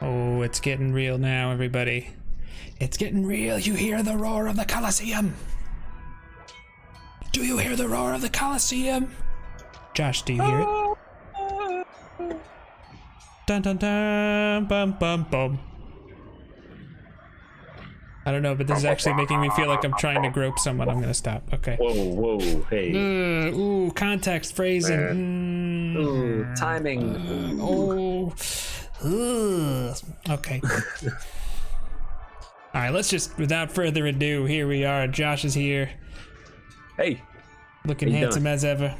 Oh, it's getting real now, everybody. It's getting real. You hear the roar of the Colosseum? Do you hear the roar of the Colosseum? Josh, do you hear it? Dun dun dun, bum bum bum. I don't know, but this is actually making me feel like I'm trying to grope someone. I'm gonna stop. Okay. Whoa, hey. Ooh, context, phrasing. Ooh, timing. Okay. All right, let's just, without further ado, here we are. Josh is here. Hey. Looking handsome as ever.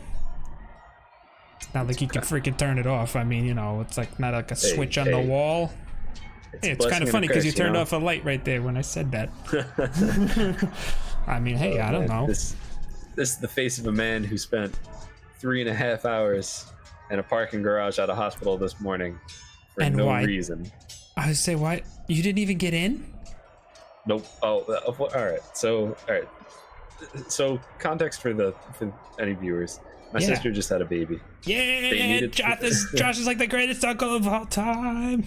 It's not like he can freaking turn it off. I mean, you know, it's like not like a switch on the wall. It's kind of funny because you turned off a light right there when I said that. I mean, hey, I don't know. This is the face of a man who spent 3.5 hours in a parking garage at a hospital this morning for no reason. I would say, why? You didn't even get in? Nope. Oh, all right. So context for any viewers. My sister just had a baby. Yeah, Josh is like the greatest uncle of all time.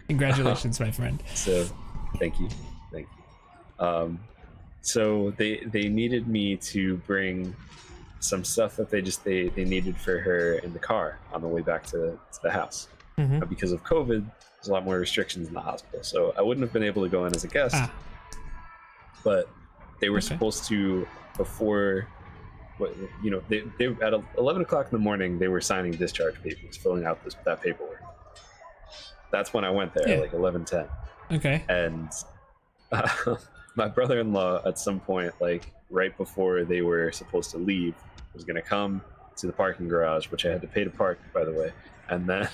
Congratulations, my friend. So, thank you. So they needed me to bring some stuff that they needed for her in the car on the way back to the house. Mm-hmm. Because of COVID, there's a lot more restrictions in the hospital, so I wouldn't have been able to go in as a guest. But they were supposed to, before. They at 11 o'clock in the morning, they were signing discharge papers, filling out that paperwork. That's when I went there, like 11:10. Okay. And my brother-in-law, at some point, like right before they were supposed to leave, was going to come to the parking garage, which I had to pay to park, by the way, and then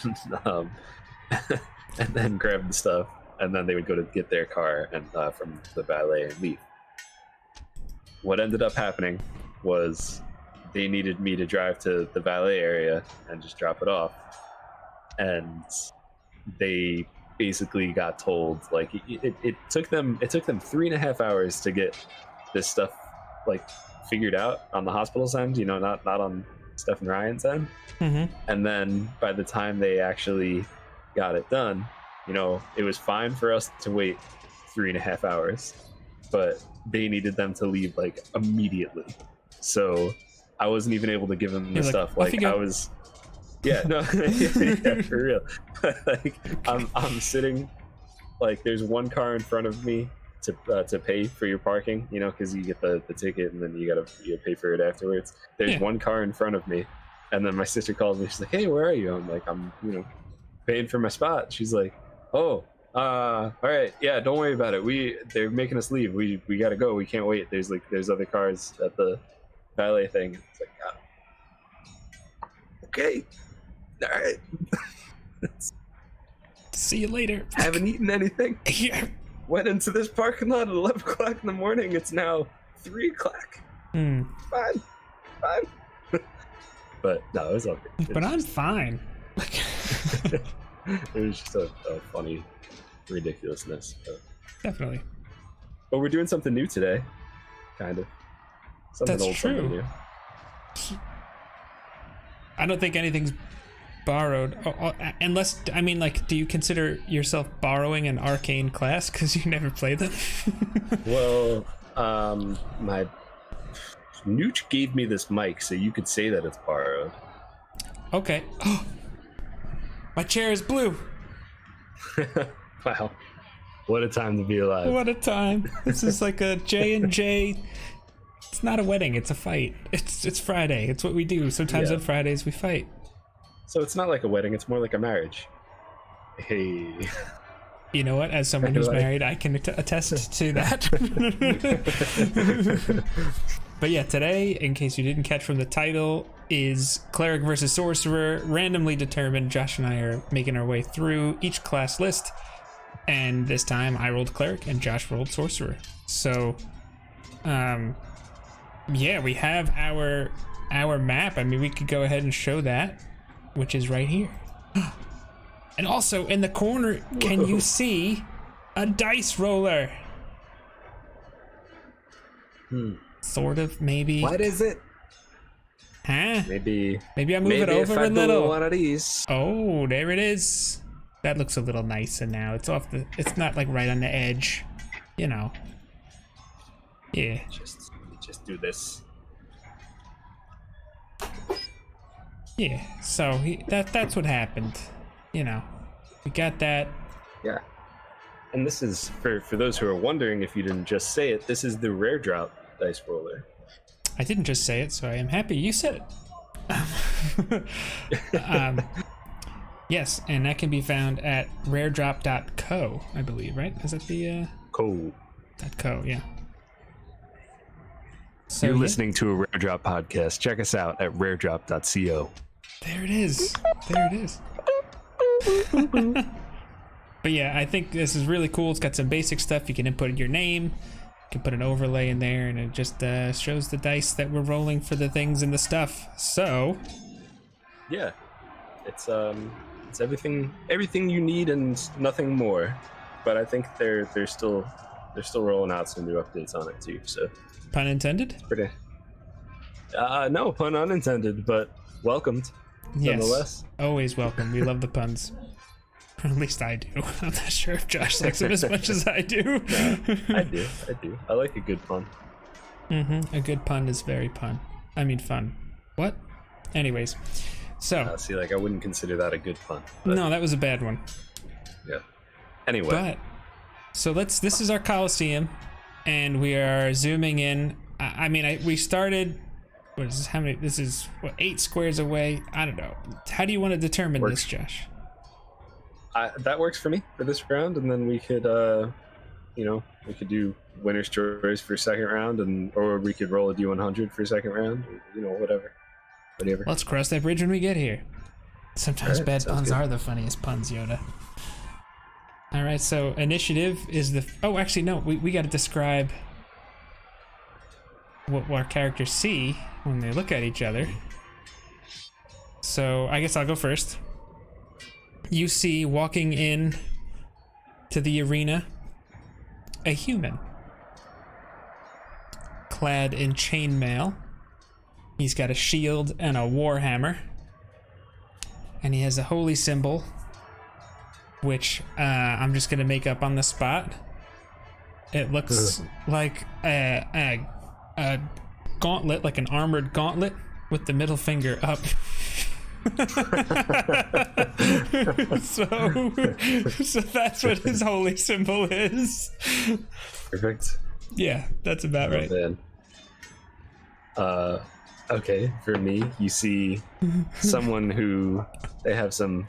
and then grab the stuff, and then they would go to get their car and from the valet and leave. What ended up happening was they needed me to drive to the valet area and just drop it off, and they basically got told, like, it took them 3.5 hours to get this stuff like figured out on the hospital's end, not on Steph and Ryan's end. Mm-hmm. And then by the time they actually got it done, it was fine for us to wait 3.5 hours, but they needed them to leave like immediately. So I wasn't even able to give them the stuff. Like I was, yeah, for real. Like I'm sitting, like there's one car in front of me to pay for your parking, because you get the ticket and then you gotta pay for it afterwards. There's one car in front of me, and then my sister calls me. She's like, "Hey, where are you?" I'm like, "I'm paying for my spot." She's like, "Oh, all right, yeah, don't worry about it. They're making us leave. We gotta go. We can't wait. There's other cars at the valet thing." It's like, okay, all right. See you later. I haven't eaten anything. Yeah. Went into this parking lot at 11 o'clock in the morning. It's now 3 o'clock. Fine. But no, it was okay. But I'm fine. It was just a funny ridiculousness. Definitely. But we're doing something new today, kind of. Something That's old, true. something new. I don't think anything's borrowed, unless, I mean, like, do you consider yourself borrowing an arcane class because you never play them? Well, my Nooch gave me this mic, so you could say that it's borrowed. Okay. Oh, my chair is blue. Wow, what a time to be alive! What a time! This is like a J&J. It's not a wedding, it's a fight. It's Friday. It's what we do. Sometimes on Fridays we fight. So it's not like a wedding, it's more like a marriage. Hey. You know what? As someone who's married, I can attest to that. But yeah, today, in case you didn't catch from the title, is Cleric versus Sorcerer, randomly determined. Josh and I are making our way through each class list, and this time I rolled Cleric and Josh rolled Sorcerer. So, yeah, we have our map. I mean, we could go ahead and show that, which is right here. And also in the corner, can you see a dice roller? Sort of, maybe. What is it? Huh? Maybe I move it over if I a little. One of these. Oh, there it is. That looks a little nicer now. It's off the. It's not like right on the edge, you know. Yeah. Just do this. Yeah. So that's what happened. You know, we got that. Yeah. And this is for those who are wondering if you didn't just say it. This is the rare drop dice roller. I didn't just say it, so I am happy you said it. Yes, and that can be found at raredrop.co, I believe, right? Is that the Cool. .co, yeah. So You're listening to a Rare Drop podcast. Check us out at raredrop.co. There it is. There it is. But yeah, I think this is really cool. It's got some basic stuff. You can input your name. You can put an overlay in there, and it just shows the dice that we're rolling for the things and the stuff. So yeah, it's everything you need and nothing more. But I think they're still rolling out some new updates on it too. So pun intended? It's pretty. No pun unintended, but welcomed. Yes, nonetheless. Always welcome. We love the puns. Or at least I do. I'm not sure if Josh likes them as much as I do. I do. I like a good pun. A good pun is very fun. What? Anyways, so see, like I wouldn't consider that a good pun. But, no, that was a bad one. Yeah. Anyway. But so this is our Coliseum, and we are zooming in. We started. What is this? How many? This is 8 squares away. I don't know. How do you want to determine this, Josh? That works for me for this round, and then we could, we could do winner's choice for second round, or we could roll a D100 for second round, whatever. Let's cross that bridge when we get here. Sometimes right, bad puns good. are the funniest puns, Yoda. All right, so initiative is the. Oh, actually, no. We got to describe what our characters see when they look at each other. So I guess I'll go first. You see walking in to the arena a human clad in chainmail. He's got a shield and a warhammer, and he has a holy symbol, which I'm just gonna make up on the spot. It looks like a gauntlet, like an armored gauntlet with the middle finger up. so that's what his holy symbol is. Perfect. Yeah, that's about right. Then. Okay, for me, you see someone who they have some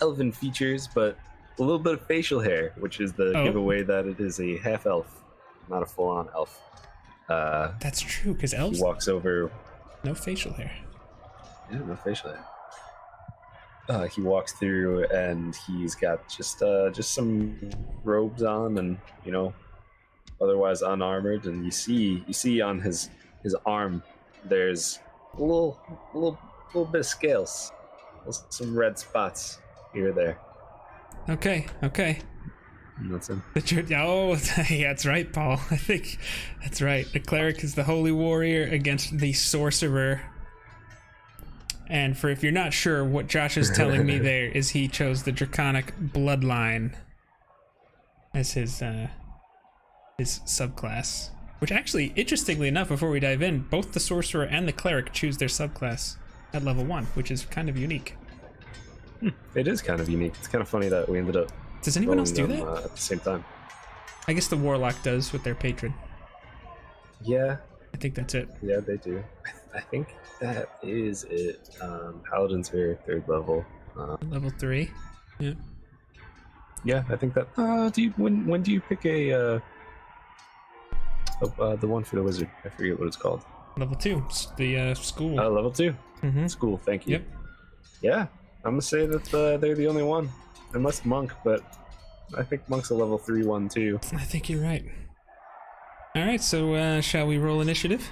elven features, but a little bit of facial hair, which is the giveaway that it is a half elf, not a full-on elf. That's true, because elves he walks over. No facial hair. Yeah, no facial hair. He walks through and he's got just some robes on, and otherwise unarmored. And you see on his arm there's a little bit of scales, some red spots here or there. Okay. And that's him. Oh, yeah, that's right, Paul. I think that's right. The cleric is the holy warrior against the sorcerer. And for if you're not sure, what Josh is telling me there is he chose the draconic bloodline as his subclass. Which actually, interestingly enough, before we dive in, both the sorcerer and the cleric choose their subclass at level 1, which is kind of unique. It is kind of unique. It's kind of funny that we ended up. Does anyone else do that? At the same time. I guess the warlock does with their patron. Yeah. I think that's it. Yeah, they do. I think that is it. Paladins are 3rd level. Level 3. Yeah. Yeah, I think that. When do you pick the one for the wizard? I forget what it's called. Level 2. The school. Level 2. Mm-hmm. School. Thank you. Yep. Yeah, I'm gonna say that they're the only one, unless monk. But I think monk's a level 3 one too. I think you're right. All right, so shall we roll initiative?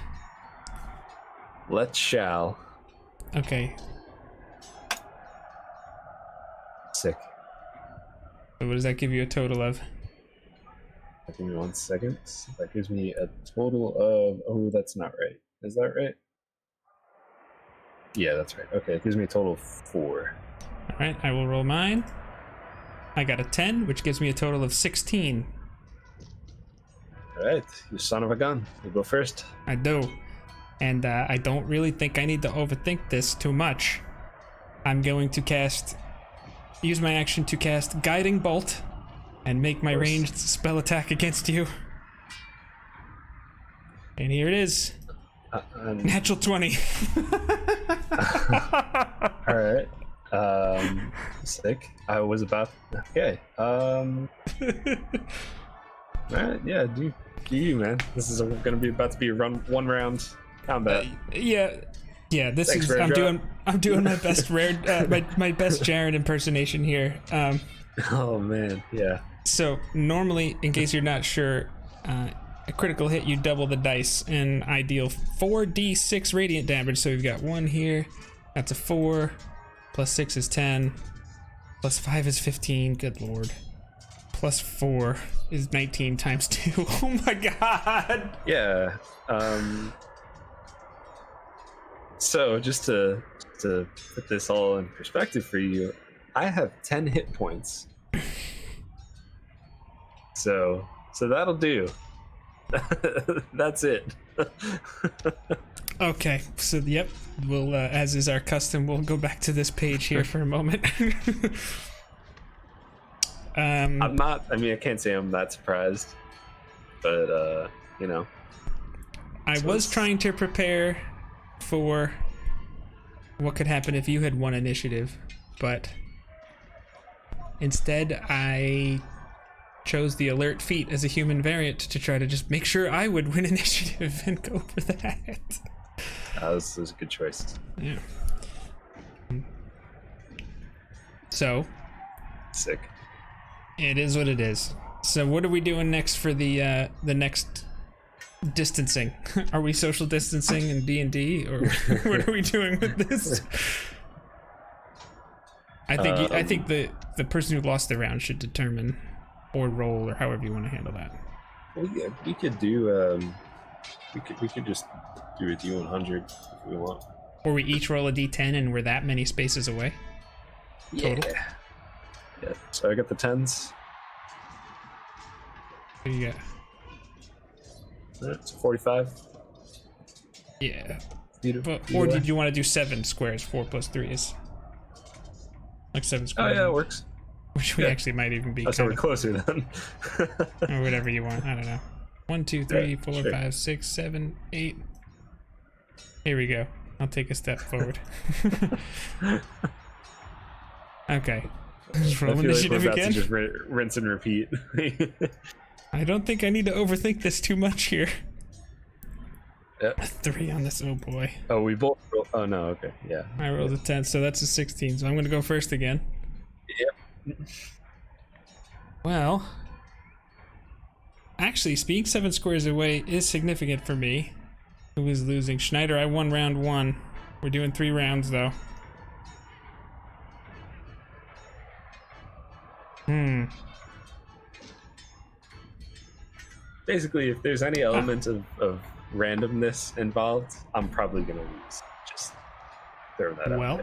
Let's shall. Okay. Sick. So what does that give you a total of? Give me 1 second. That gives me a total of. Oh, that's not right. Is that right? Yeah, that's right. Okay, it gives me a total of 4. All right, I will roll mine. I got a 10, which gives me a total of 16. All right, you son of a gun. You go first. I do. And I don't really think I need to overthink this too much. I'm going to use my action to cast Guiding Bolt and make my ranged spell attack against you. And here it is. Natural 20. Alright. Sick. I was about... Okay. Alright, yeah, do you, man. This is gonna be about to be a one round combat. Yeah, this Thanks, is... Rare I'm doing my best my best Jared impersonation here. Oh, man, yeah. So, normally, in case you're not sure... a critical hit, you double the dice, and I deal 4d6 radiant damage. So we've got 1 here, that's a 4, plus 6 is 10, plus 5 is 15, good lord. Plus 4 is 19 times 2. Oh my god! Yeah, so just to put this all in perspective for you, I have 10 hit points. So that'll do. That's it. Okay, so yep, we'll as is our custom, we'll go back to this page here for a moment. I can't say I'm that surprised, but you know, I was trying to prepare for what could happen if you had won initiative, but instead I chose the alert feat as a human variant to try to just make sure I would win initiative and go for that. This was a good choice. Yeah. So Sick. it is what it is. So what are we doing next for the next distancing? Are we social distancing in D&D, or what are we doing with this? I think the person who lost the round should determine or roll, or however you want to handle that. Well, yeah, we could do we could just do a D100 if we want. Or we each roll a D10 and we're that many spaces away. Total. Yeah. So I got the 10s. What do you got? That's 45. Yeah. But, or did you want to do 7 squares? 4 plus 3 is like 7 squares. Oh yeah, it works. Which we actually might even be. Oh, so we're closer then. Or whatever you want. I don't know. 1, 2, 3, 4, 5, 6, 7, 8. Here we go. I'll take a step forward. Okay. Just roll initiative like again. To just rinse and repeat. I don't think I need to overthink this too much here. Yep. A 3 on this. Oh boy. Oh, we both. Oh no. Okay. Yeah. I rolled a 10, so that's a 16. So I'm gonna go first again. Yep. Well, actually, being 7 squares away is significant for me. Who is losing? Schneider, I won round 1. We're doing 3 rounds though. Basically, if there's any element of randomness involved, I'm probably gonna lose. Just throw that out. Well,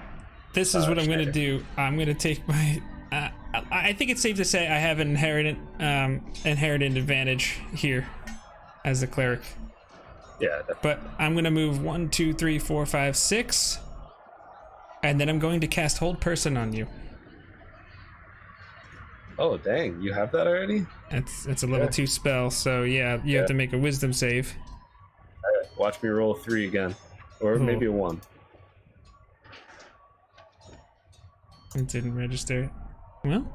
this is what I'm Schneider. gonna do. I'm gonna take my. I think it's safe to say I have an inherent advantage here as the cleric. Yeah. Definitely. But I'm gonna move 1, 2, 3, 4, 5, 6, and then I'm going to cast Hold Person on you. Oh dang! You have that already? It's a level 2 spell, so yeah, you have to make a Wisdom save. Alright, watch me roll a 3 again, or maybe a 1. It didn't register. Well,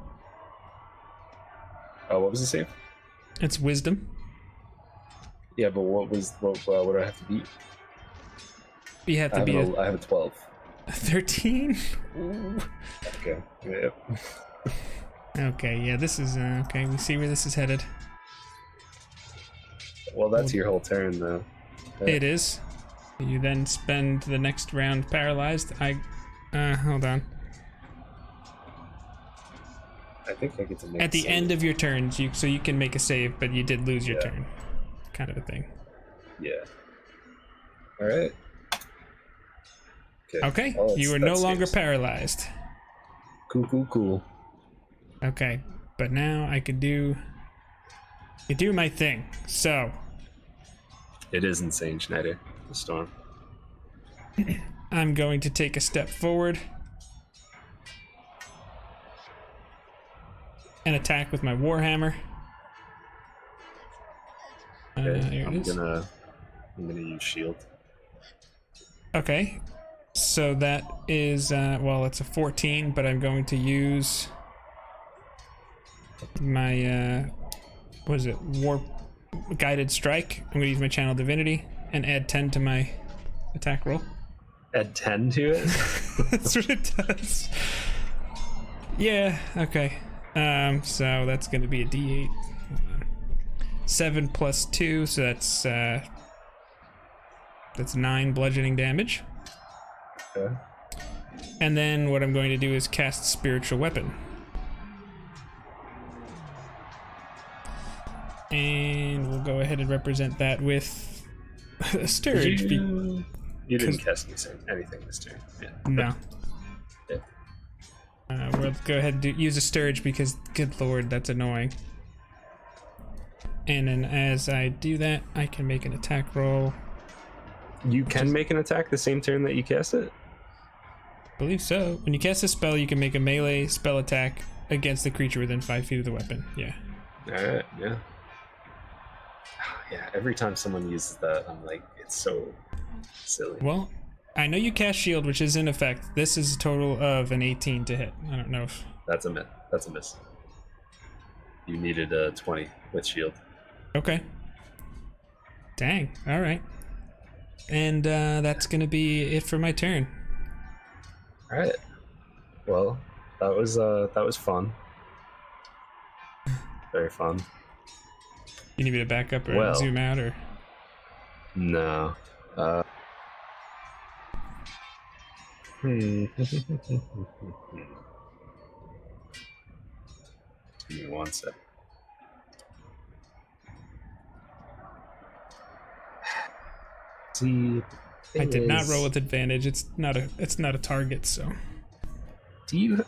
Oh, what was the save? it's Wisdom. Yeah, but what do I have to beat? You have to be I have a 12. a 13. Okay. Yep. Okay, yeah, this is okay. We see where this is headed. Well, that's your whole turn, though. Yeah. It is. You then spend the next round paralyzed. Hold on. I think I get to make At the end of your turns, so you can make a save, but you did lose your turn. Kind of a thing. Yeah. All right. Okay, Well, you are no that longer seems- paralyzed. Cool. Okay, but now I could do my thing. So It is insane, Schneider. The storm. I'm going to take a step forward and attack with my Warhammer. Okay, Here it is. I'm gonna use shield. Okay, so that is well, it's a 14, but I'm going to use my what is it? War guided strike. I'm gonna use my channel divinity and add 10 to my attack roll. Add 10 to it? That's what it does. Yeah, okay. So that's gonna be a D8. 7 plus 2, so that's 9 bludgeoning damage. Okay. And then what I'm going to do is cast Spiritual Weapon. And we'll go ahead and represent that with a Scourge. You didn't cast anything this turn. Yeah. No. Yeah. We'll go ahead and use a Scourge because, good lord, that's annoying. And then as I do that, I can make an attack roll. You can make an attack the same turn that you cast it? I believe so. When you cast a spell, you can make a melee spell attack against the creature within 5 feet of the weapon. Yeah. Alright, yeah. Yeah, every time someone uses that, I'm like, it's so silly. Well, I know you cast shield, which is in effect. This is a total of an 18 to hit. I don't know if... That's a miss. That's a miss. You needed a 20 with shield. Okay. Dang. All right. And that's gonna be it for my turn. All right. Well, that was fun. Very fun. You need me to back up or zoom out or? No. Give me one sec. See, I did not roll with advantage. It's not a target, so. Do you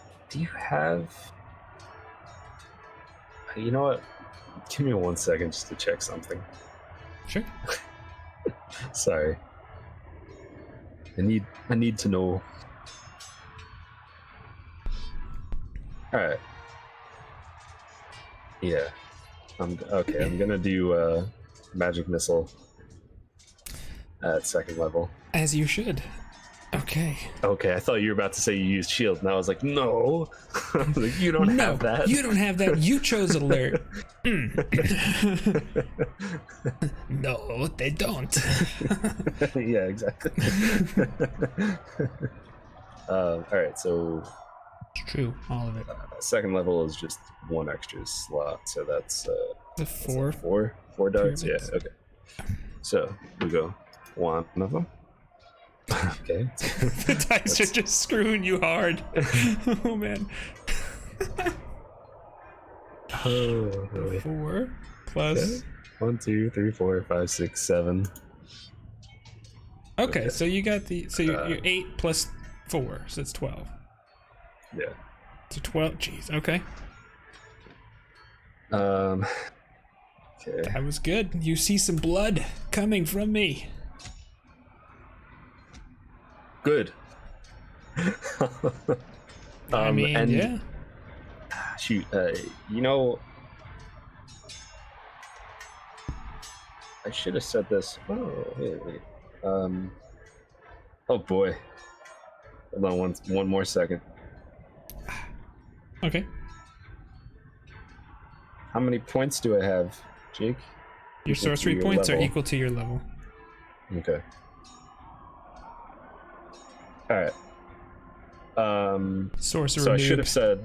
have? You know what? Give me 1 second just to check something. Sure. Sorry. I need to know. All right. Yeah. I'm gonna do magic missile at 2nd level. As you should. Okay. Okay, I thought you were about to say you used shield, and I was like, no. Like, you don't have that. You don't have that. You chose alert. No, they don't. Yeah, exactly. All right, so It's true, all of it. 2nd level is just 1 extra slot, so that's The 4. Four darts. Pyramids. Yeah, okay. So we go 1 of them. Okay. The dice are just screwing you hard. Oh man. Oh, 4 plus. 1, 2, 3, 4, 5, 6, 7. Okay, so you got you're 8 plus 4, so it's 12. Yeah. So 12. Jeez. Okay. Okay. That was good. You see some blood coming from me. Good. I mean, and yeah. shoot, you know, I should have said this. Oh, wait. Oh boy. Hold on one more second. Okay. How many points do I have, Jake? Your Equal to sorcery your points are level. equal to your level. Okay. Alright. Sorcerer. So I noob. should have said.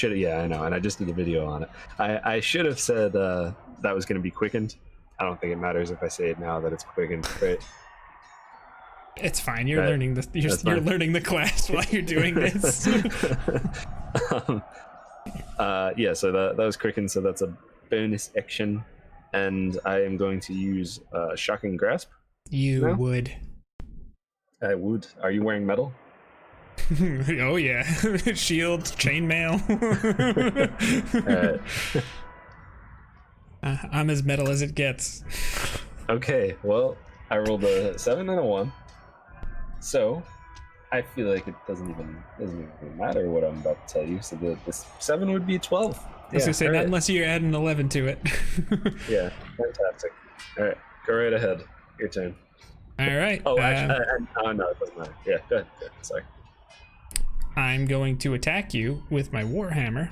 Yeah, I know, and I just need a video on it. I should have said that was going to be quickened. I don't think it matters if I say it now that it's quickened, right? It's fine. You're Right. learning the you're learning the class while you're doing this. Yeah, so that was quickened, so that's a bonus action, and I am going to use Shocking Grasp. You No? would. I would. Are you wearing metal? Oh yeah, shield, chainmail. Alright. I'm as metal as it gets. Okay, well, I rolled a 7 and a 1. So, I feel like it doesn't even matter what I'm about to tell you. So the 7 would be a 12. I was gonna say, not unless you're adding 11 to it. Yeah, fantastic. Alright, go right ahead. Your turn. Alright. Oh, actually, no, it doesn't matter. Yeah, go ahead. Sorry. I'm going to attack you with my Warhammer,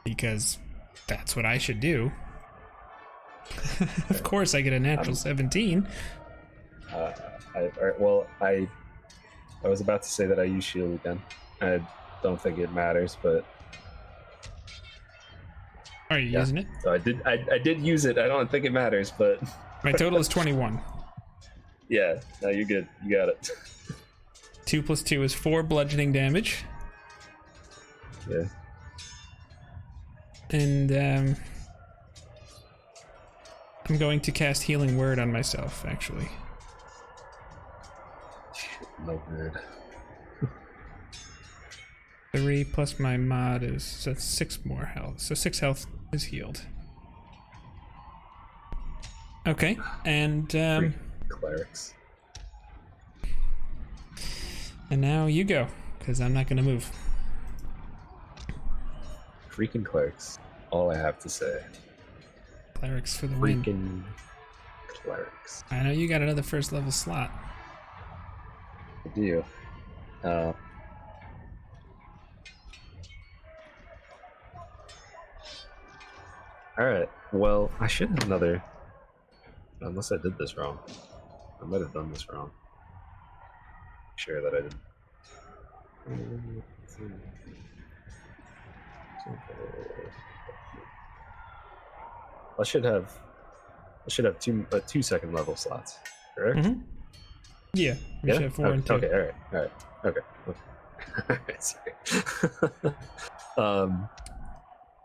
because that's what I should do. Of course I get a natural 17. I was about to say that I use shield again. I don't think it matters, but Are you using it? so I did use it. I don't think it matters, but My total is 21. yeah, no, you're good. You got it. 2 plus 2 is 4 bludgeoning damage. Yeah. And I'm going to cast Healing Word on myself, actually. No good. 3 plus my mod is, so that's 6 more health. So 6 health is healed. Okay, and Clerics. and now you go, because I'm not going to move. Freaking clerics. All I have to say. Clerics for the win. Freaking clerics. I know you got another first level slot. I do. Alright, well, I should have another. Unless I did this wrong. I might have done this wrong. Sure that I didn't. I should have 2 second level slots, correct? Mm-hmm. Yeah, we should have 4 and 2. Okay, alright. Okay. Sorry.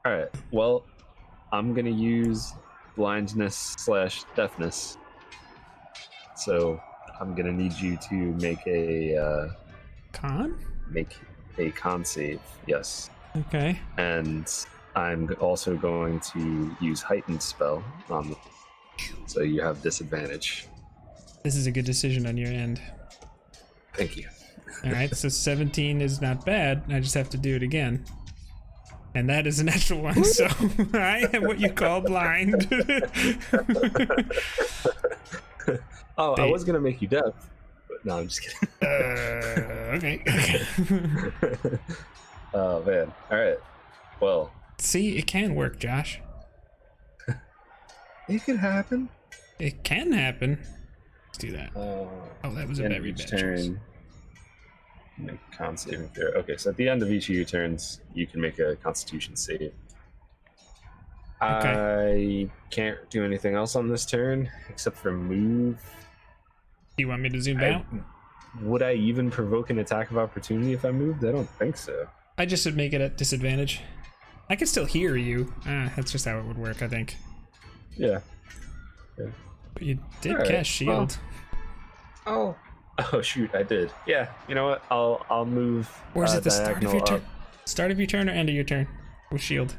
Alright, well, I'm gonna use blindness / deafness. So I'm gonna need you to make a Con? con save, yes. Okay. And I'm also going to use heightened spell on so you have disadvantage. This is a good decision on your end. Thank you. Alright, so 17 is not bad. I just have to do it again. And that is a natural one, so I am what you call blind. Oh, I was gonna make you deaf, but no, I'm just kidding. Okay. Oh man. Alright. Well. See, it can work, Josh. It could happen. It can happen. Let's do that. Oh, that was a very bad choice. Make a con saving throw. Okay, so at the end of each of your turns, you can make a Constitution save. Okay. I can't do anything else on this turn except for move. Do you want me to zoom out? Would I even provoke an attack of opportunity if I moved? I don't think so. I just would make it at disadvantage. I can still hear you. That's just how it would work, I think. Yeah. But you did cast shield. Well, oh shoot, I did. Yeah, you know what? I'll move. Or is it the start of your turn? Start of your turn or end of your turn with shield?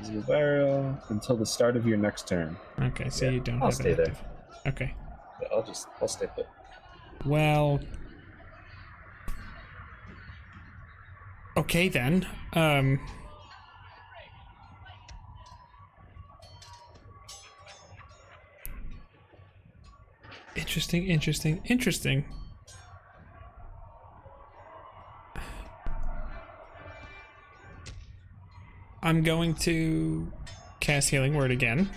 Use the barrel until the start of your next turn. Okay, so you don't I'll have stay it active. there. Okay. Yeah, I'll stay put. Well. Okay then. Interesting. I'm going to cast Healing Word again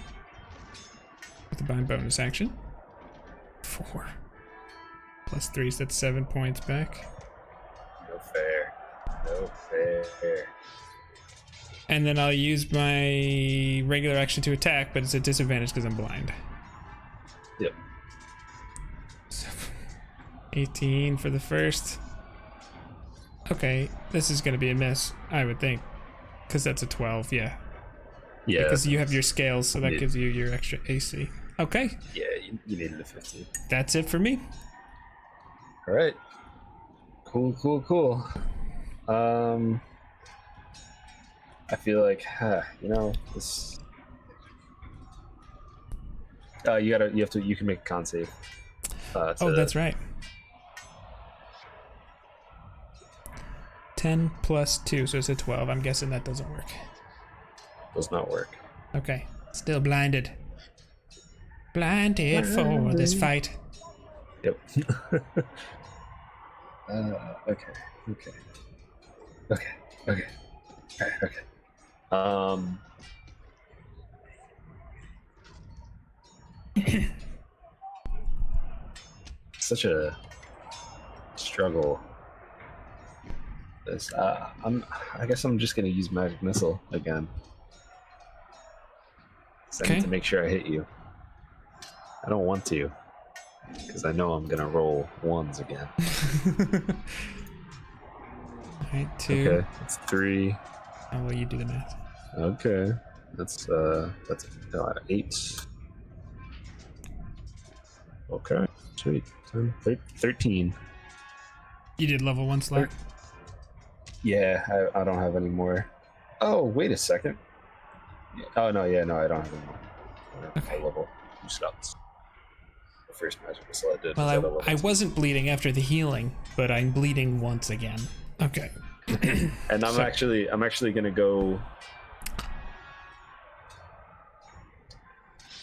with the bind bonus action. 4 plus 3, so that's 7 points back. No fair. And then I'll use my regular action to attack, but it's a disadvantage because I'm blind. Yep. 18 for the first. Okay, this is gonna be a miss, I would think, because that's a 12. Yeah. Yeah. Because you have your scales, so that gives you your extra AC. Okay, Yeah, you needed a 15. that's it for me. All right. Cool. I feel like, this. You can make a con save. Oh, that's right. 10 plus 2, so it's a 12. I'm guessing that doesn't work. Does not work. Okay, still blinded. Blinded for this fight. Yep. Okay. Such a struggle. This. I guess I'm just gonna use magic missile again. So I need to make sure I hit you. I don't want to, because I know I'm gonna roll ones again. Alright, 2. Okay, it's 3. Oh, well, you do the math. Okay, that's 8. Okay, sweet. 13. You did level 1 slot. Yeah, I don't have any more. Oh, wait a second. Oh no, I don't have any more. Okay. Level 2 slots. The first magic missile I did. Well, I wasn't bleeding after the healing, but I'm bleeding once again. Okay. And I'm actually gonna go.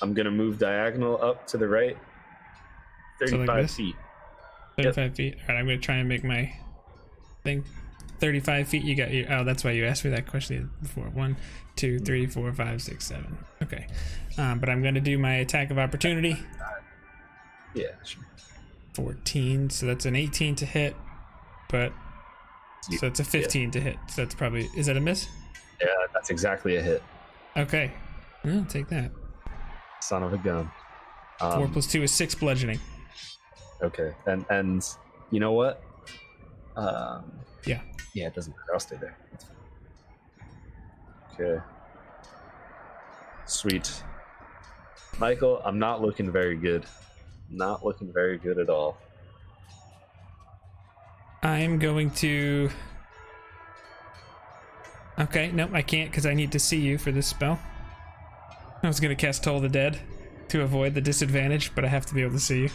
I'm gonna move diagonal up to the right, 35 like feet. 35 feet. All right, I'm gonna try and make my thing. 35 feet. You got your. Oh, that's why you asked me that question before. 1, 2, 3, 4, 5, 6, 7. Okay. But I'm gonna do my attack of opportunity. Yeah, sure. 14. So that's an 18 to hit, but so it's a 15 to hit. So that's probably. Is that a miss? Yeah, that's exactly a hit. Okay. I'll take that. Son of a gun. 4 plus 2 is 6 bludgeoning. Okay, and you know what? Yeah. Yeah, it doesn't matter. I'll stay there. Okay. Sweet. Michael, I'm not looking very good. Not looking very good at all. I'm going to... Okay, nope, I can't because I need to see you for this spell. I was going to cast Toll the Dead to avoid the disadvantage, but I have to be able to see you.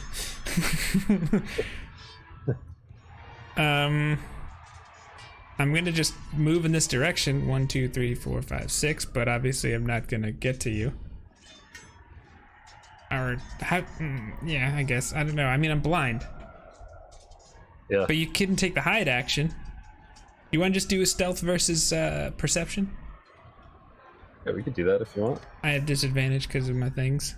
I'm going to just move in this direction. 1, 2, 3, 4, 5, 6, but obviously I'm not going to get to you. Or, how, yeah, I guess. I don't know. I mean, I'm blind. Yeah. But you couldn't take the hide action. You want to just do a stealth versus perception? Yeah, we could do that if you want. I have disadvantage because of my things.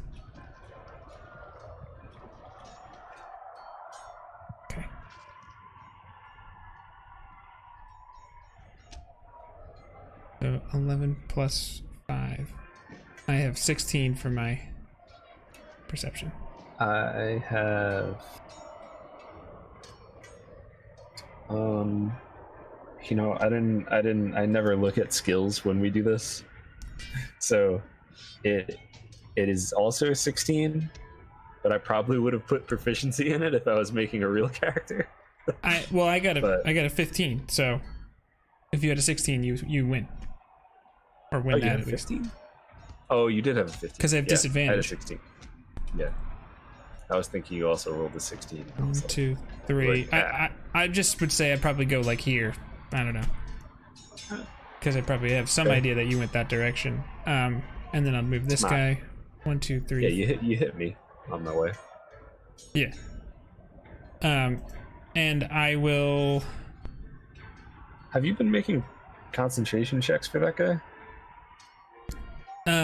Okay. So 11 plus 5. I have 16 for my perception. I have I never look at skills when we do this. So it is also a 16, but I probably would have put proficiency in it if I was making a real character. I got a 15, so if you had a 16 you win. Or win that at least. 15? Oh, you did have a 15. Because I have disadvantage. I had a 16. Yeah. I was thinking you also rolled a 16. 1, 2, 3. I just would say I'd probably go like here. I don't know. Because I probably have some idea that you went that direction. And then I'll move this guy. 1, 2, 3. Yeah, you hit me on my way. Yeah. And I will. Have you been making concentration checks for that guy?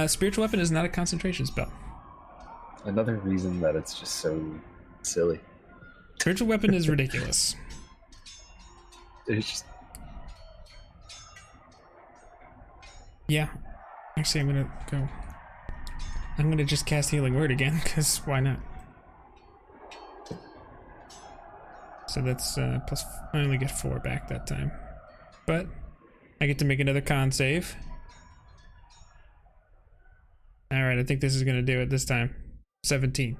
Spiritual weapon is not a concentration spell. Another reason that it's just so silly. Spiritual weapon is ridiculous. It's just... Yeah. Actually, I'm gonna just cast Healing Word again, because why not? So that's plus. I only get 4 back that time, but I get to make another con save. All right, I think this is gonna do it this time. 17.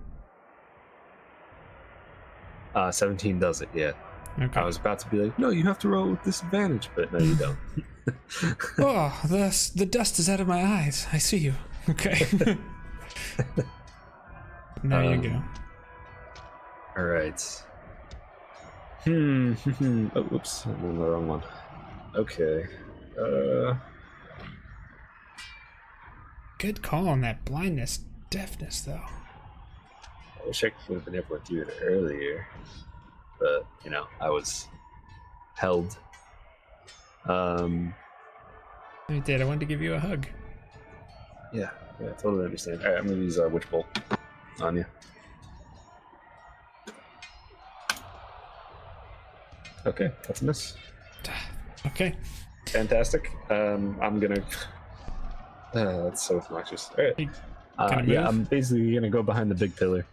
17 does it, yeah. Okay. I was about to be like, no, you have to roll with disadvantage, but no, you don't. Oh, the dust is out of my eyes. I see you. Okay. Now you go. All right. Oh, oops, I'm on the wrong one. Okay. Good call on that blindness, deafness, though. I wish I could have been able to do it earlier, but I was held. I did. I wanted to give you a hug. Yeah, totally understand. All right, I'm gonna use Witch Bolt on you. Okay, that's a miss. Okay. Fantastic. I'm gonna. That's so obnoxious. All right. Yeah, I'm basically gonna go behind the big pillar.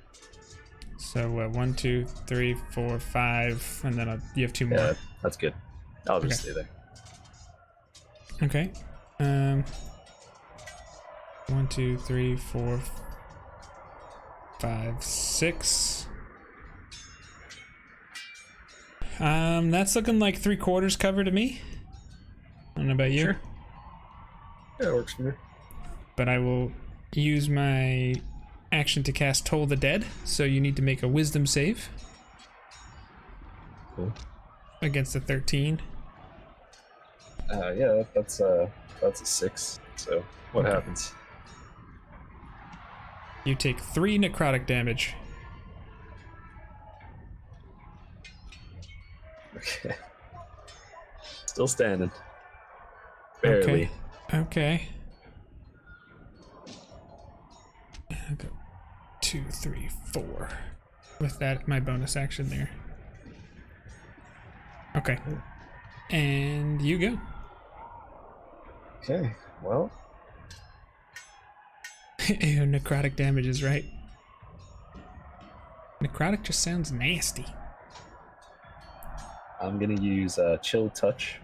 So 1, 2, 3, 4, 5, and then you have 2 more. Yeah, that's good. I'll just stay there. Okay. 1, 2, 3, 4, 5, 6. That's looking like 3/4 cover to me. I don't know about you. Sure. Yeah, it works for me. But I will use my action to cast Toll the Dead, so you need to make a Wisdom save. Cool. Against a 13. Yeah, that's a 6. So what happens? You take 3 necrotic damage. Okay. Still standing. Barely. Okay. I'll go 2, 3, 4. With that, my bonus action there. Okay. And you go. Okay, well. Ew, necrotic damage is right. Necrotic just sounds nasty. I'm gonna use Chill Touch.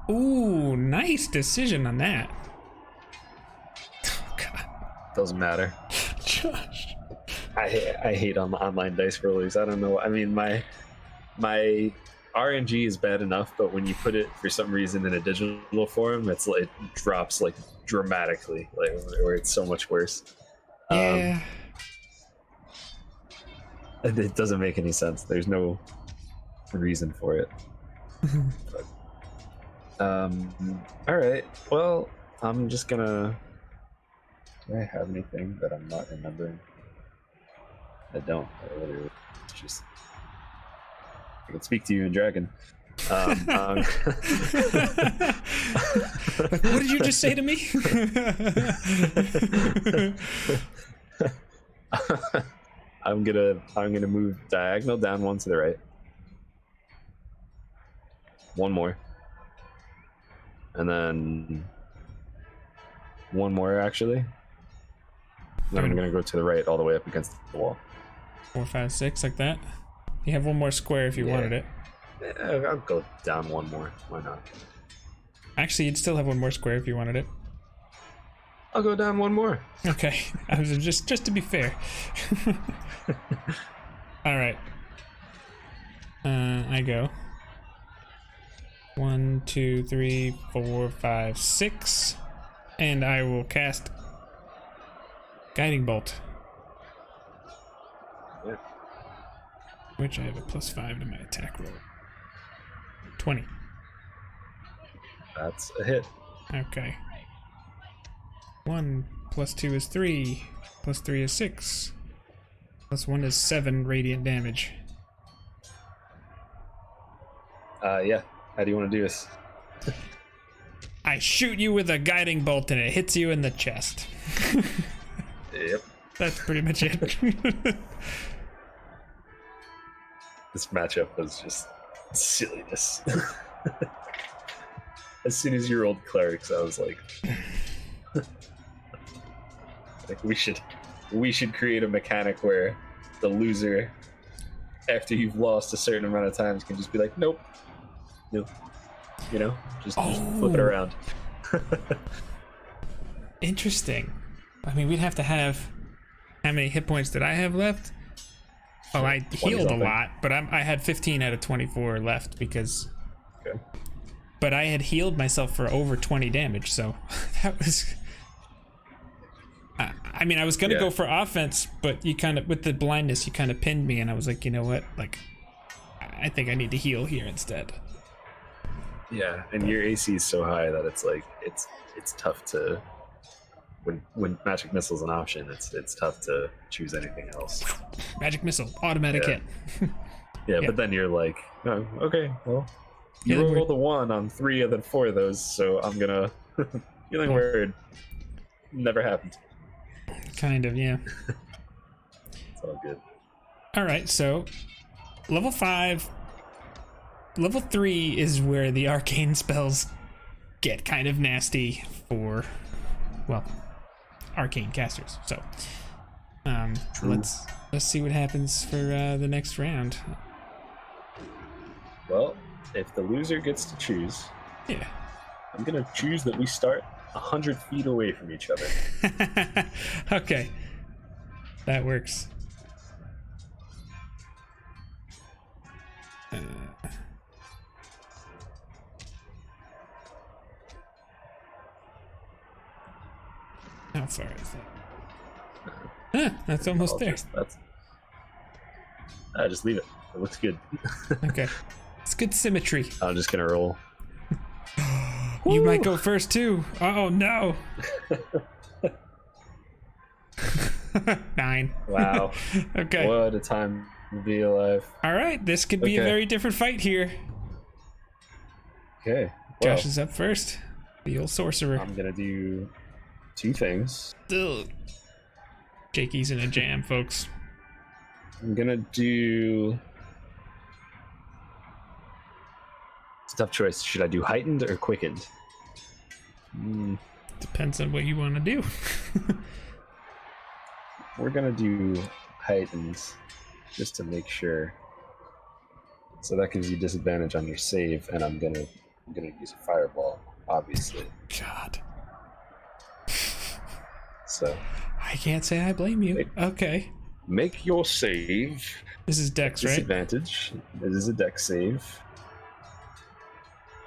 Ooh, nice decision on that. Oh, God. Doesn't matter. Josh. I hate on online dice rollers. I don't know. I mean, my RNG is bad enough, but when you put it for some reason in a digital form, it drops like dramatically, like where it's so much worse. Yeah. It doesn't make any sense. There's no reason for it. But, all right. Well, I'm just gonna. Do I have anything that I'm not remembering? I don't. It's just. I can speak to you in Dragon. What did you just say to me? I'm gonna move diagonal down 1 to the right. 1 more. And then 1 more actually. Then I'm gonna go to the right all the way up against the wall. 4, 5, 6, like that. You have 1 more square if you wanted it. I'll go down 1 more. Why not? Actually, you'd still have 1 more square if you wanted it. I'll go down 1 more. Okay, I was just to be fair. All right. I go. 1, 2, 3, 4, 5, 6, and I will cast Guiding Bolt. Yeah. Which I have a +5 to my attack roll. 20. That's a hit. Okay. 1 + 2 is 3, + 3 is 6, +1 is 7 radiant damage. Yeah. How do you want to do this? I shoot you with a guiding bolt and it hits you in the chest. Yep. That's pretty much it. This matchup was just silliness. As soon as you rolled clerics, I was like, we should create a mechanic where the loser, after you've lost a certain amount of times, can just be like, nope. Just flip it around. Interesting. I mean, we'd have to have How many hit points did I have left? Well, I healed a lot, but I had 15 out of 24 left because... Okay. But I had healed myself for over 20 damage, so that was... I mean, I was gonna go for offense, but you kind of, with the blindness, you kind of pinned me, and I was like, you know what? Like, I think I need to heal here instead. Yeah, and your AC is so high that it's like, it's tough to... When Magic Missile's an option, it's tough to choose anything else. Magic Missile, automatic hit. Yeah, but then you're like, oh, okay, well, you rolled a 1 on 3 of the 4 of those, so I'm gonna... Healing Word never happened. Kind of, yeah. It's all good. Alright, so level 5. Level 3 is where the arcane spells get kind of nasty for, well, arcane casters. So let's see what happens for the next round. Well, if the loser gets to choose, I'm gonna choose that we start 100 feet away from each other. Okay, that works. How far is that? That's almost there. Just leave it. It looks good. Okay, it's good symmetry. I'm just gonna roll. You might go first too. Oh no. 9. Wow. Okay. What a time to be alive. All right, this could be a very different fight here. Okay. Well, Josh is up first. The old sorcerer. I'm gonna do 2 things. Ugh. Jakey's in a jam, folks. I'm gonna do... It's a tough choice. Should I do heightened or quickened? Depends on what you want to do. We're gonna do heightened just to make sure. So that gives you disadvantage on your save, and I'm gonna use a fireball, obviously. God. So I can't say I blame you. Okay. Make your save. This is Dex, right? Disadvantage. This is a Dex save.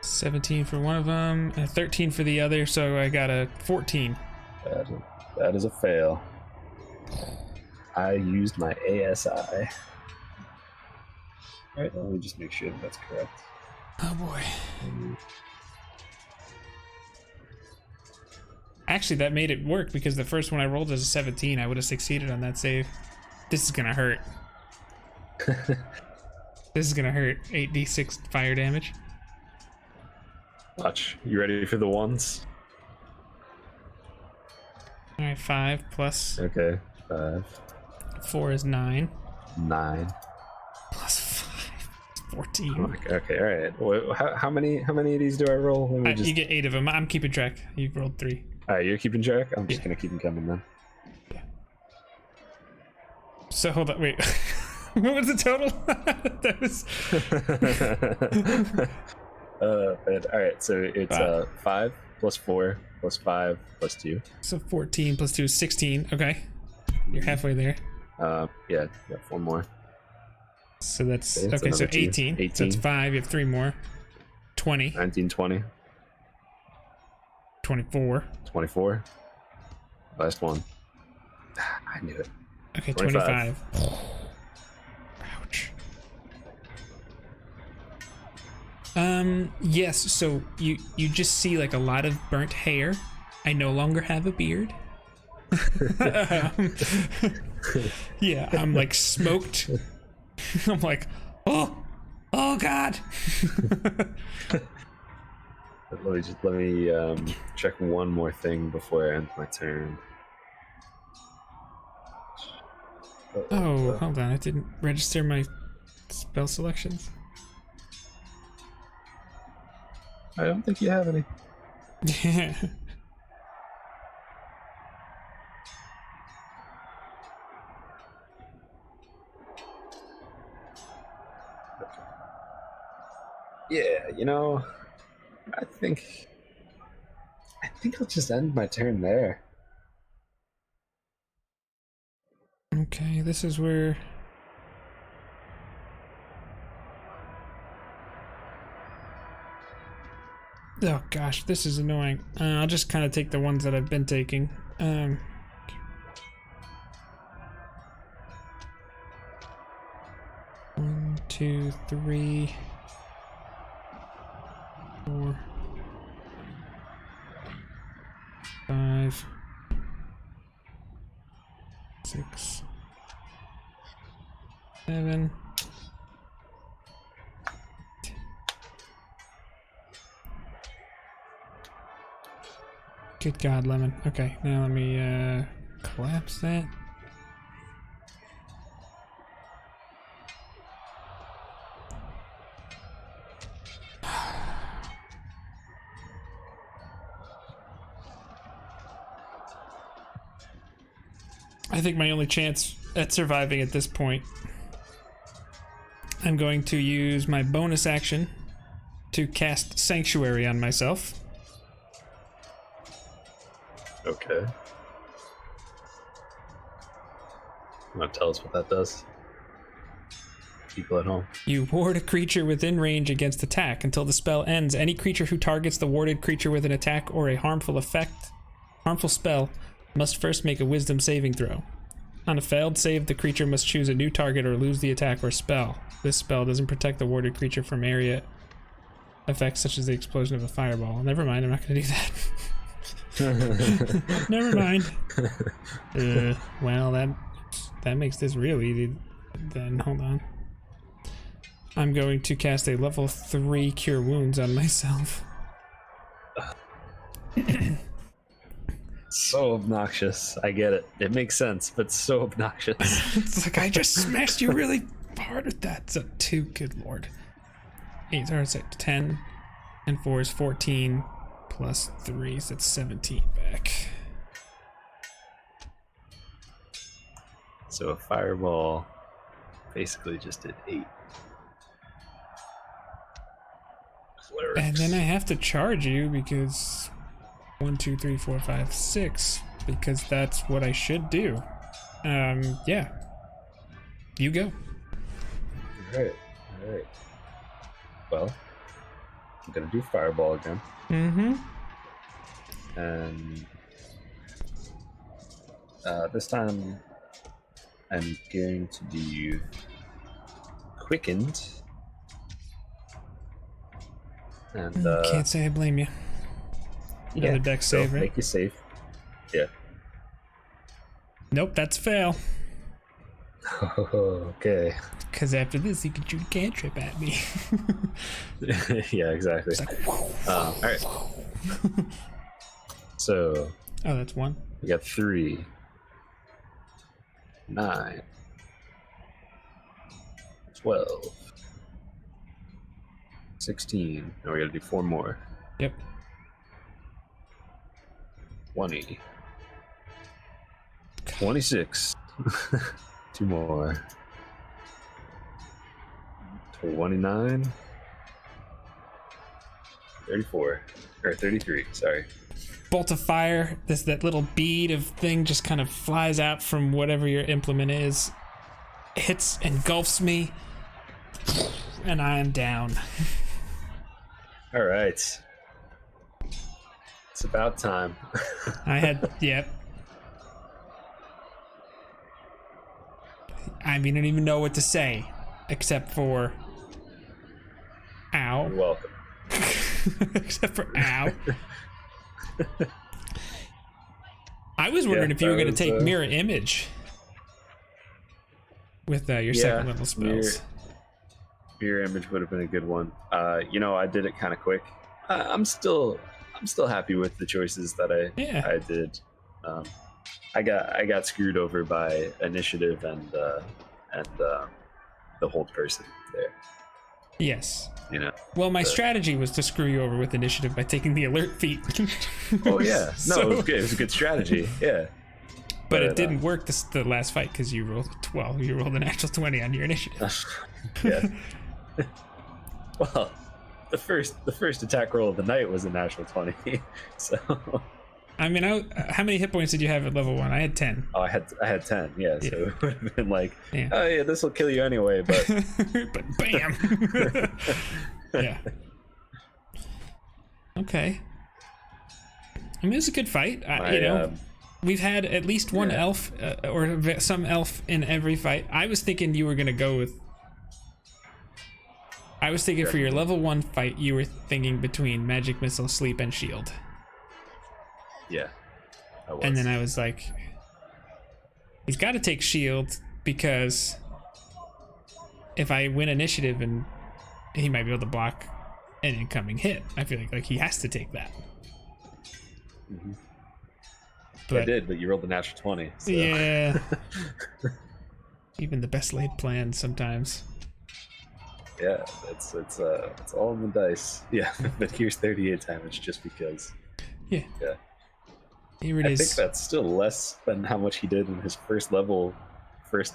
17 for one of them, and 13 for the other, so I got a 14. That is a fail. I used my ASI. Alright, let me just make sure that that's correct. Oh boy. Actually, that made it work because the first one I rolled as a 17. I would have succeeded on that save. This is gonna hurt. This is gonna hurt. 8d6 fire damage. Watch. You ready for the ones? Alright, 5 plus... Okay, 5. 4 is 9. 9. Plus 5 is 14. Okay, alright. Well, how many of these do I roll? Let me just... You get 8 of them. I'm keeping track. You've rolled 3. Alright, you're keeping track? I'm just gonna keep them coming then. Yeah. So, hold on, wait. What was the total? That was... Alright, so it's 5 plus 4 plus 5 plus 2. So 14 plus 2 is 16. Okay. You're halfway there. Yeah, 4 more. So that's... Okay, so 18. 18. So it's 5. You have 3 more. 20. 19, 20. 24. 24. Last one. I knew it. Okay, 25. Ouch. Yes, so you just see like a lot of burnt hair. I no longer have a beard. Yeah, I'm like smoked. I'm like, oh God. Let me check one more thing before I end my turn. Oh, hold on, I didn't register my spell selections. I don't think you have any. Yeah. Yeah, you know, I think I'll just end my turn there. Okay, this is where... Oh gosh, this is annoying. I'll just kind of take the ones that I've been taking. 1, 2, 3, 4, 5, 6, 7. Good God, Lemon. Okay, now let me collapse that. I think my only chance at surviving at this point, I'm going to use my bonus action to cast Sanctuary on myself. Okay. You want to tell us what that does? People at home. You ward a creature within range against attack. Until the spell ends, any creature who targets the warded creature with an attack or a harmful spell must first make a wisdom saving throw. On a failed save, the creature must choose a new target or lose the attack or spell. This spell doesn't protect the warded creature from area effects such as the explosion of a fireball. Never mind, I'm not going to do that. Never mind. Well, that makes this real easy. Then hold on. I'm going to cast a level 3 Cure Wounds on myself. So obnoxious. I get it. It makes sense, but so obnoxious. It's like I just smashed you really hard with that. So 2, good lord. 8, 10, and 4 is 14. Plus 3, so that's 17 back. So a fireball basically just did 8. Clerics. And then I have to charge you because 1, 2, 3, 4, 5, 6, because that's what I should do. Yeah. You go. Alright. Well, I'm gonna do fireball again. Mm-hmm. And this time I'm going to do quickened. And Can't say I blame you. Another dex save, right? Make you safe. Yeah. Nope, that's a fail. Okay. Because after this, you can shoot a cantrip at me. Yeah, exactly. It's like, all right. So. Oh, that's 1. We got 3, 9, 12, 16. Now we gotta do 4 more. Yep. 20, 26. 2 more. 29, 34, or 33, sorry. Bolt of fire, that little bead of thing just kind of flies out from whatever your implement is, hits, engulfs me, and I am down. All right. It's about time. Yep. I mean, I don't even know what to say, except for, ow. You're welcome. Except for ow. I was wondering if you were going to take mirror image with your second level spells. Mirror image would have been a good one. I did it kind of quick. I'm still happy with the choices that I did. I got screwed over by initiative and the hold person there. Yes. Well, my strategy was to screw you over with initiative by taking the alert feat. Oh yeah, no, it was good. It was a good strategy. Yeah. But it didn't work the last fight because you rolled a 12. You rolled an actual 20 on your initiative. Yeah. Well, the first attack roll of the night was a natural 20. So. I mean, how many hit points did you have at level 1? I had 10. Oh, I had 10. Yeah, so it would have been like, Yeah. oh yeah, this will kill you anyway, but but bam. Yeah. Okay. I mean, it's a good fight. You know, we've had at least one elf or some elf in every fight. I was thinking you were gonna go with. I was thinking for your level 1 fight, you were thinking between magic missile, sleep, and shield. Yeah. And then I was like, he's got to take shield because if I win initiative and he might be able to block an incoming hit, I feel like he has to take that. Mm-hmm. But I did, but you rolled the natural 20. So. Yeah. Even the best laid plans sometimes. Yeah, it's all in the dice. Yeah, but here's 38 damage just because. Yeah. Yeah. Here it is. I think that's still less than how much he did in his first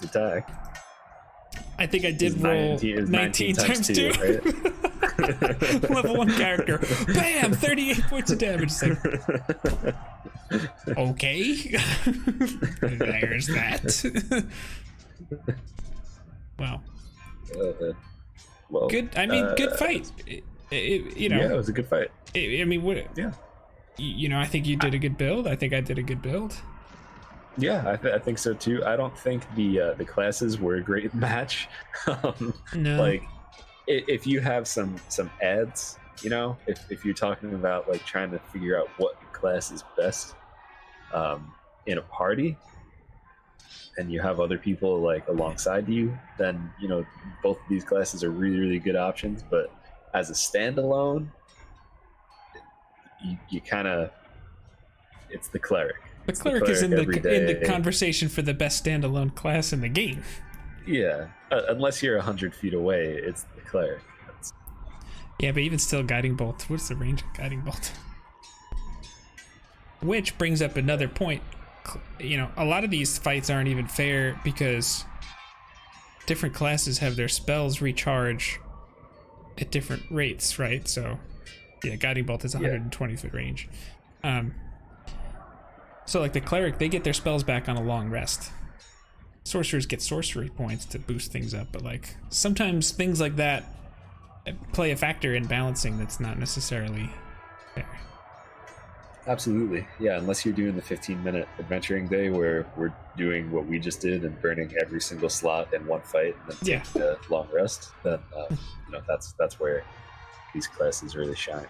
attack. I think I did roll 19 times 2. Right? Level 1 character. Bam! 38 points of damage. It's like, okay. There's that. Wow. Well, good. I mean, good fight. You know. Yeah, it was a good fight. I mean, what? Yeah. You know, I think you did a good build. I think I did a good build. Yeah, I think so too. I don't think the classes were a great match. No. Like, if you have some ads, you know, if you're talking about like trying to figure out what class is best in a party, and you have other people like alongside you, then you know both of these classes are really, really good options. But as a standalone, you kind of, it's the cleric. The cleric is in the conversation for the best standalone class in the game. Yeah, unless you're 100 feet away, it's the cleric. Yeah, but even still, guiding bolt. What's the range of guiding bolt? Which brings up another point. You know, a lot of these fights aren't even fair because different classes have their spells recharge at different rates, right? So, yeah, guiding bolt is 120 foot range. So like the cleric, they get their spells back on a long rest. Sorcerers get sorcery points to boost things up, but like sometimes things like that play a factor in balancing that's not necessarily fair. Absolutely. Yeah, unless you're doing the 15-minute adventuring day where we're doing what we just did and burning every single slot in one fight and then taking a long rest, then you know, that's where these classes really shine.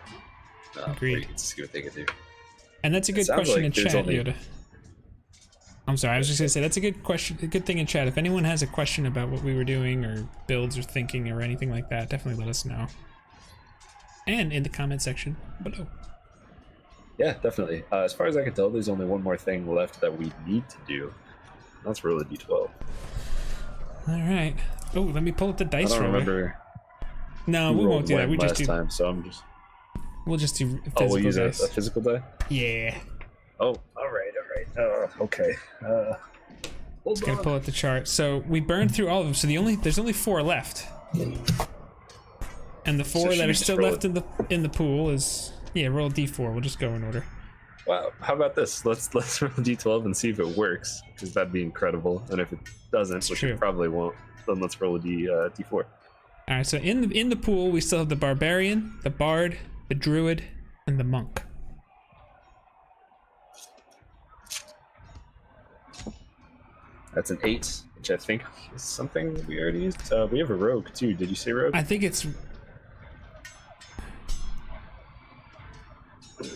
Agreed. Where you get to see what they can do. And that's a good question in chat, Yoda. I'm sorry, I was just gonna say that's a good question, a good thing in chat. If anyone has a question about what we were doing or builds or thinking or anything like that, definitely let us know. And in the comment section below. Yeah, definitely. As far as I can tell, there's only one more thing left that we need to do. Let's roll a d12. All right. Oh, let me pull up the dice. I don't remember. No, we won't do that. We just do. Time, so I'm just. We'll just do physical we'll use a physical die? Yeah. Oh, all right. Okay. Just gonna pull up the chart. So we burned through all of them. So there's only 4 left. And the 4 that are still left in the pool is roll a d4. We'll just go in order. Wow. How about this? Let's roll a d12 and see if it works, because that'd be incredible. And if it doesn't, which it probably won't, then let's roll a d4. All right. So in the pool we still have the barbarian, the bard, the druid, and the monk. That's an 8, which I think is something we already used. We have a rogue too. Did you say rogue? I think it's.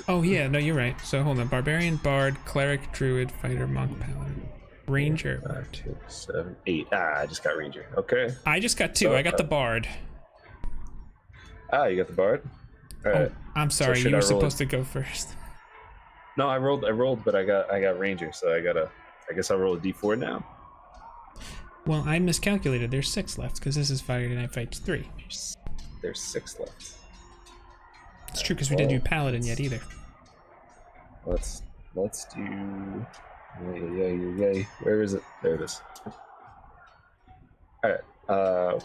Oh yeah, no, you're right. So hold on: barbarian, bard, cleric, druid, fighter, monk, paladin, ranger. 5, 2, 7, 8. I just got ranger. Okay. I just got 2. I got the bard. You got the bard. All right. I'm sorry, you were supposed to go first. No, I rolled, but I got ranger, so I guess I'll roll a d4 now. Well, I miscalculated. There's 6 left because this is Friday Night Fights 3. There's 6 left. It's true because we didn't do paladin yet either. Let's do. Yay. Where is it? There it is. All right.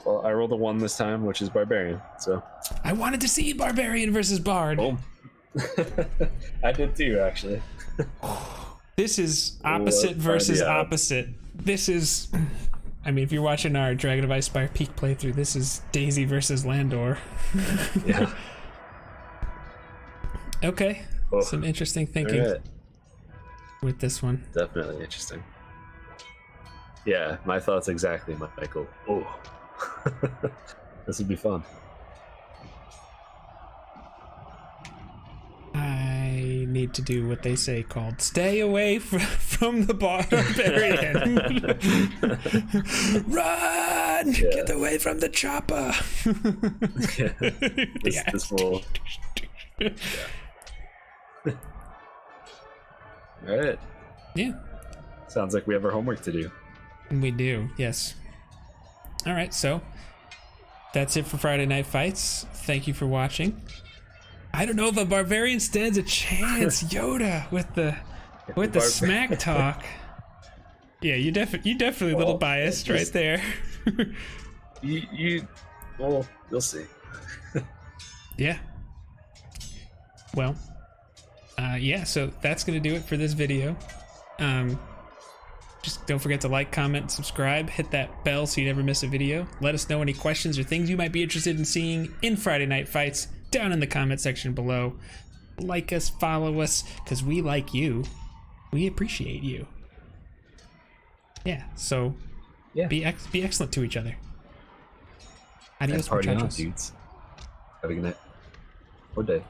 Well, I rolled a 1 this time, which is barbarian. So. I wanted to see barbarian versus bard. Boom. I did too, actually. This is opposite versus opposite. This is, I mean, if you're watching our Dragon of Icespire Peak playthrough, this is Daisy versus Landor. Yeah. Okay. Oh, some interesting thinking with this one. Definitely interesting. Yeah, my thoughts exactly, Michael. Oh, this would be fun. I need to do what they say called stay away from the barbarian. Run! Yeah. Get away from the chopper. This will. Yeah. All right. Yeah. Sounds like we have our homework to do. We do, yes. All right, so that's it for Friday Night Fights. Thank you for watching. I don't know if a barbarian stands a chance, Yoda, with the smack talk. Yeah, you definitely a little biased right there. Well, you'll see. Yeah. Well, yeah, so that's going to do it for this video. Just don't forget to like, comment, subscribe, hit that bell so you never miss a video. Let us know any questions or things you might be interested in seeing in Friday Night Fights down in the comment section below. Like us, follow us, because we like you. We appreciate you. Yeah, so be excellent to each other. Adios, Party on, muchachos. dudes. Have a good night. Or day.